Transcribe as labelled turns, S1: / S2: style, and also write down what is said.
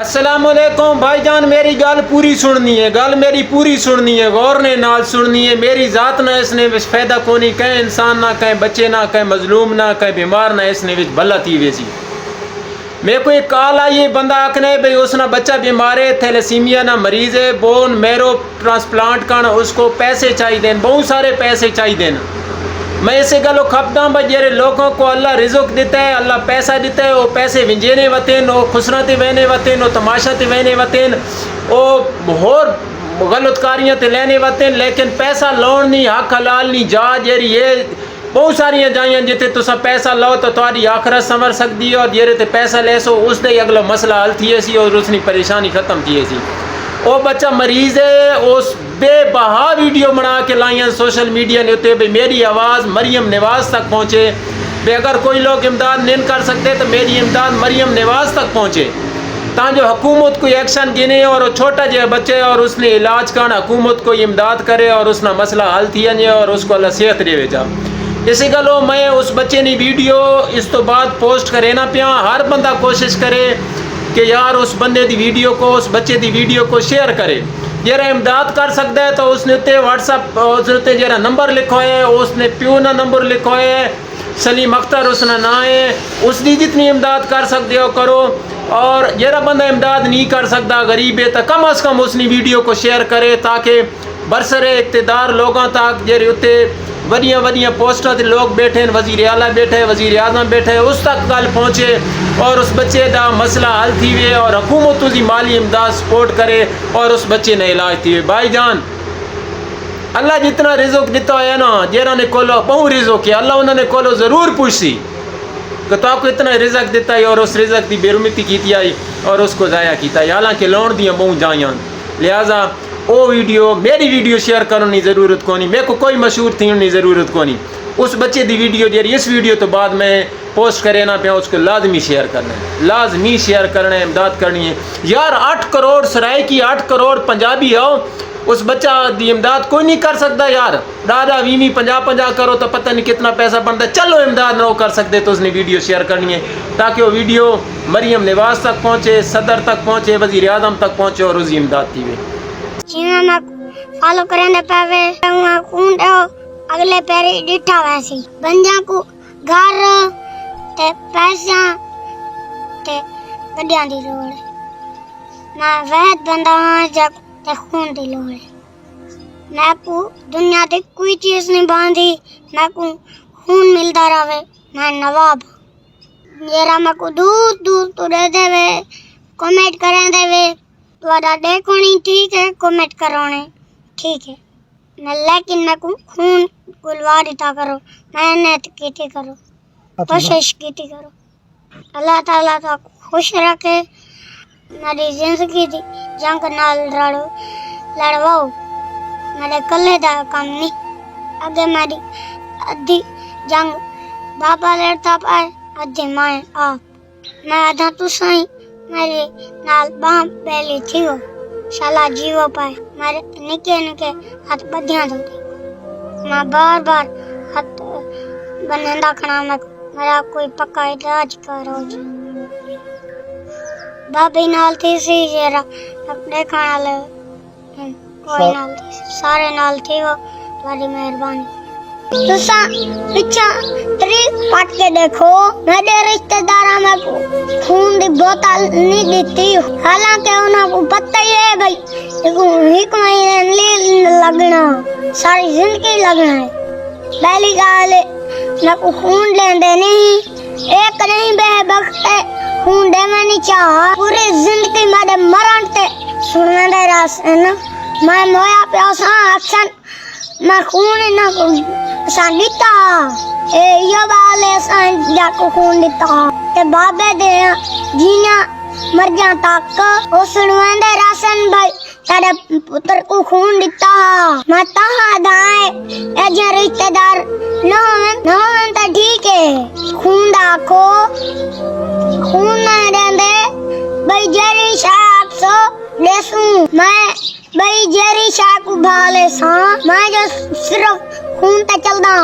S1: अस्सलामुअलैकुम भाईजान, मेरी गल पूरी सुननी है, गल मेरी पूरी सुननी है, गौर ने नाल सुननी है। मेरी जात ना इसने विच फायदा कोनी, कहीं इंसान ना, कहीं बच्चे ना, कहीं मजलूम ना, कहीं बीमार ना, इसने विच भला थी वेसी। मेरे को एक कॉल आई है, बंदा आखने भाई उसना बच्चा बीमार है, थैलेसीमिया ना मरीज है, बोन मेरो ट्रांसप्लांट करना, उसको पैसे चाहिए, बहुत सारे पैसे चाहिए। मैं इसे गलो खपदा भाई, जेरे लोगों को अल्लाह रिज़्क़ देता है, अल्लाह पैसा देता है, वो पैसे विंजेने वतेन, वो खुसरा ते वहने वतेन, वो तमाशा ते वहने वतेन, वो होर गलतकारियां ते लेने वतेन, लेकिन पैसा लौन नहीं, हक हलाल नहीं, जा जेरी ये बहुत सारियां जाइयां जिते तुसा पैसा लो तो तुम्हारी आखिरत संवर सकती है, और जेरे ते पैसा लेसो उस दे अगला मसला हल थिए सी और उसकी परेशानी ख़त्म थिए सी। वो बच्चा मरीज़ है, उस बेबहा वीडियो बना के लाइया सोशल मीडिया ने उत्ते भाई मेरी आवाज़ मरियम नवाज़ तक पहुँचे, भाई अगर कोई लोग इमदाद नहीं कर सकते तो मेरी इमदाद मरियम नवाज़ तक पहुँचे, ताकि हुकूमत कोई एक्शन गिने और वो छोटा जो बच्चे और उसने इलाज करना हुकूमत को इमदाद करे और उसना मसला हल थी वजे और उसको अल्लाह सेहत दे जा। इसी गलो मैं उस बच्चे ने वीडियो इस तो बाद पोस्ट करे ना पिया, हर बंदा कोशिश करे कि यार उस बंदे की वीडियो को, उस बच्चे की वीडियो को शेयर करे। जरा इमदाद कर सकता है तो उसने उत्ते व्हाट्सअप उसने जरा नंबर लिखो है, उसने प्यू ना नंबर लिखो है, सलीम अख्तर उसका ना है, उसकी जितनी इमदाद कर सकते हो करो। और जरा बंदा इमदाद नहीं कर सकता, गरीब है, तो कम अज़ कम उसनी वीडियो को शेयर करे, ताकि बरसरे इक़्तिदार लोगों तक जेरे उत्ते वडिया वडिया पोस्टां ते लोग बैठे हैं, वज़ीर आला बैठे, वज़ीर आज़म बैठे, उस तक गल पहुँचे और उस बच्चे का मसला हल थी वे और हुकूमत उसकी माली इमदाद सपोर्ट करे और उस बच्चे ने इलाज थी वे। भाईजान अल्लाह जितना रिज़्क़ दिता है ना, जेरा ने कोलो बहु रिज़्क़ है, अल्लाह उन्होंने कोलो ज़रूर पूछी कि तो आपको इतना रिज़्क़ दिता है और उस रिज़्क़ की बेरुमती की आई और उसको ज़ाया किया है, हालांकि लौन दियाँ बहु जाइयां। लिहाजा वो वीडियो मेरी वीडियो शेयर करने की ज़रूरत को नहीं, मेरे को कोई मशहूर थी की ज़रूरत को नहीं। उस बच्चे की वीडियो जी इस वीडियो तो बाद में पोस्ट करे ना पे उसको लाजमी शेयर करना है, लाजमी शेयर करना है, इमदाद करनी है। यार 8 करोड़ सराय की 8 करोड़ पंजाबी हो, उस बच्चा की इमदाद कोई नहीं कर सकता यार। दादा 20 50 करो तो पता नहीं कितना पैसा बनता। चलो इमदाद ना कर सकते तो उसने वीडियो शेयर करनी है, ताकि वो वीडियो मरियम नवाज़ तक पहुँचे, सदर तक पहुँचे, वज़ीर आज़म तक पहुँचे और उसकी इमदाद थी वे।
S2: फॉलो करने पावे अगले पैरे डिठा वैसी बंदियां को घर ते पैसा ते गड्डियां दी लोड़ है, मैं वहद बंदा जब ते खून दी लोड़ है। मैं को दुनिया ते कोई चीज नहीं बांधी, मैं को खून मिलता रहे, मैं नवाब। जरा मैं को दूर दूर तो दे देवे, कमेंट करें देवे, तुम्हारा देखोनी ठीक है, कमेंट करोने ठीक है, लेकिन मैं को खून गुलवारी था करो, मेहनत की थी करो, कोशिश की थी करो। अल्लाह ताला तो खुश रखे, मेरी जिंदगी दी जंग नाल लड़वाओ, मेरे कल्ले दा काम नहीं। अगे मेरी अद्धी जंग बाबा लड़ता पाए, अद्धी माए आप, मैं आधा तू सही मेरे नाल बाम पहले थी हो, शाला जीवो पाए, मेरे निके निके हाथ बधिया दो, मैं बार बार हाथ बनेंदा खना, मेरा कोई पक्का इलाज करो जी। भाभी नाल थी सी जरा अपने खाना ले, कोई नाल थी, सारे नाल थी हो, तुम्हारी मेहरबानी। तुसा पिछा तरीक पट के देखो, मेरे रिश्तेदारा में खून दी बोतल नहीं देती, हालांकि उन्हें को पता ही है भाई एक महीने लगना, सारी जिंदगी लगना है। पहली गाल मैं को खून लेंदे नहीं, एक नहीं बेबख्त खून दे मैं नहीं चाह, पूरी जिंदगी मेरे मरण ते सुनने दे रास है ना, मैं मोया प्यासा अक्सर मैं खून ना दिता ए यो वाले जाको खून दिता ते बाबे दे जीना मर जा तक ओ सुनवांदे रासन भाई तेरे पुत्र को खून दिता मैं तहा दाए ए जे रिश्तेदार न तो ठीक है, खून दाखो खून ना देंदे भाई जेरी शाह सो देसू मैं भाई जेरी शाह को भाले सा मैं जो सिर्फ खून ते चलदा।